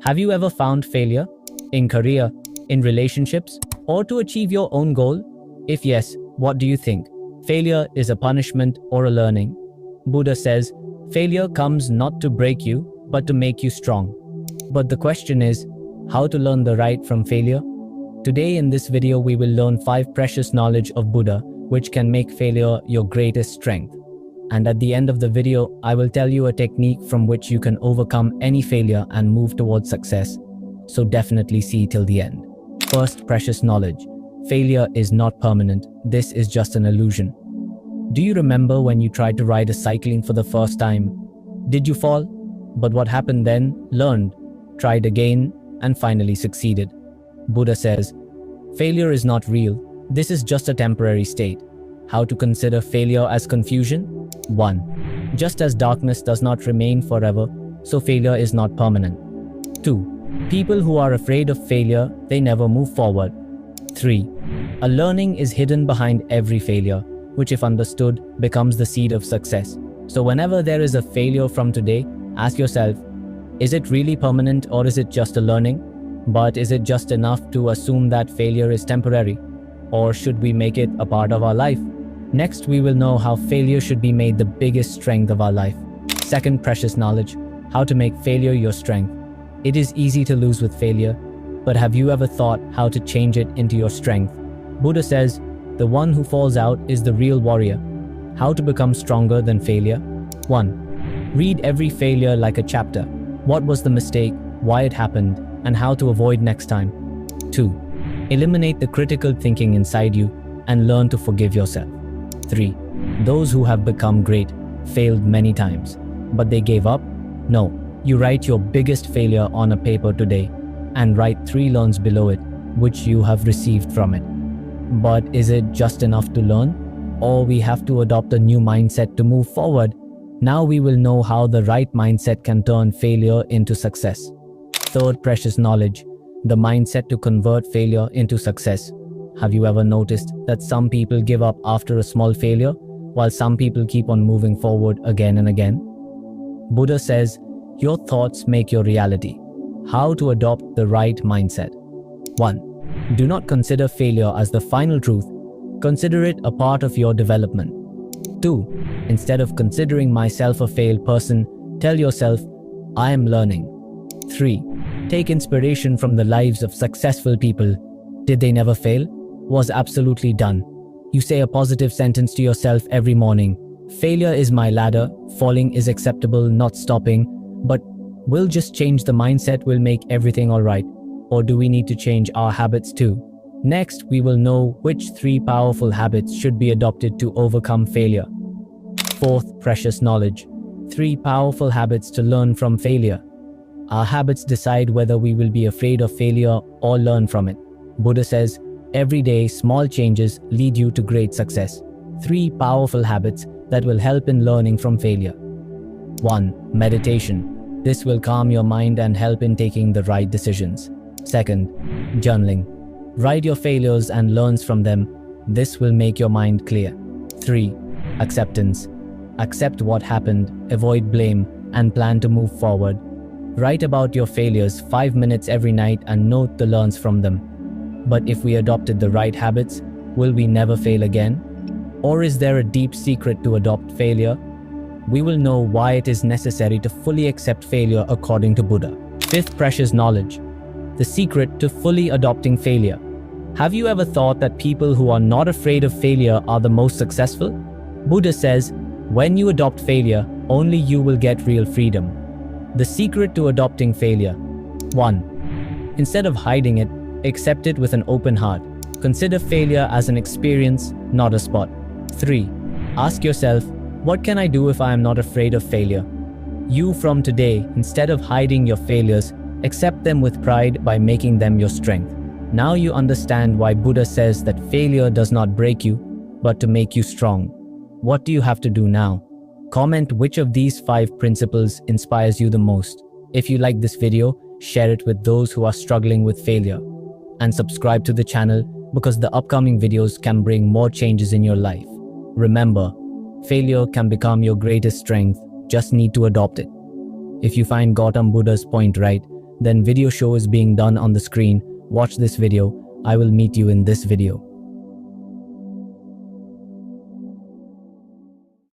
Have you ever found failure in career, in relationships, or to achieve your own goal? If yes, what do you think? Failure is a punishment or a learning? Buddha says, failure comes not to break you, but to make you strong. But the question is, how to learn the right from failure? Today in this video we will learn 5 precious knowledge of Buddha which can make failure your greatest strength. And at the end of the video, I will tell you a technique from which you can overcome any failure and move towards success. So definitely see till the end. First precious knowledge. Failure is not permanent. This is just an illusion. Do you remember when you tried to ride a cycling for the first time? Did you fall? But what happened then? Learned, tried again, and finally succeeded. Buddha says, failure is not real. This is just a temporary state. How to consider failure as confusion? 1. Just as darkness does not remain forever, so failure is not permanent. 2. People who are afraid of failure, they never move forward. 3. A learning is hidden behind every failure, which if understood, becomes the seed of success. So whenever there is a failure from today, ask yourself, is it really permanent or is it just a learning? But is it just enough to assume that failure is temporary? Or should we make it a part of our life? Next, we will know how failure should be made the biggest strength of our life. Second precious knowledge, how to make failure your strength. It is easy to lose with failure, but have you ever thought how to change it into your strength? Buddha says, the one who falls out is the real warrior. How to become stronger than failure? 1. Read every failure like a chapter. What was the mistake, why it happened, and how to avoid next time. 2. Eliminate the critical thinking inside you and learn to forgive yourself. 3. Those who have become great failed many times, but they gave up? No. You write your biggest failure on a paper today and write 3 learns below it, which you have received from it. But is it just enough to learn? Or we have to adopt a new mindset to move forward? Now we will know how the right mindset can turn failure into success. Third precious knowledge, the mindset to convert failure into success. Have you ever noticed that some people give up after a small failure, while some people keep on moving forward again and again? Buddha says, your thoughts make your reality. How to adopt the right mindset? 1. Do not consider failure as the final truth. Consider it a part of your development. 2. Instead of considering myself a failed person, tell yourself, I am learning. 3. Take inspiration from the lives of successful people. Did they never fail? Was absolutely done. You say a positive sentence to yourself every morning. Failure is my ladder, falling is acceptable, not stopping. But will just change the mindset will make everything alright? Or do we need to change our habits too? Next, we will know which 3 powerful habits should be adopted to overcome failure. Fourth precious knowledge, 3 powerful habits to learn from failure. Our habits decide whether we will be afraid of failure or learn from it. Buddha says, every day small changes lead you to great success. 3 powerful habits that will help in learning from failure. 1. Meditation. This will calm your mind and help in taking the right decisions. 2nd. Journaling. Write your failures and learns from them. This will make your mind clear. 3. Acceptance. Accept what happened, avoid blame, and plan to move forward. Write about your failures 5 minutes every night and note the learns from them. But if we adopted the right habits, will we never fail again? Or is there a deep secret to adopt failure? We will know why it is necessary to fully accept failure according to Buddha. 5th precious knowledge, the secret to fully adopting failure. Have you ever thought that people who are not afraid of failure are the most successful? Buddha says, when you adopt failure, only you will get real freedom. The secret to adopting failure. 1. Instead of hiding it, accept it with an open heart. Consider failure as an experience, not a spot. 3. Ask yourself, what can I do if I am not afraid of failure? You from today, instead of hiding your failures, accept them with pride by making them your strength. Now you understand why Buddha says that failure does not break you, but to make you strong. What do you have to do now? Comment which of these 5 principles inspires you the most. If you like this video, share it with those who are struggling with failure. And subscribe to the channel because the upcoming videos can bring more changes in your life. Remember, failure can become your greatest strength, just need to adopt it. If you find Gautam Buddha's point right, then video show is being done on the screen. Watch this video. I will meet you in this video.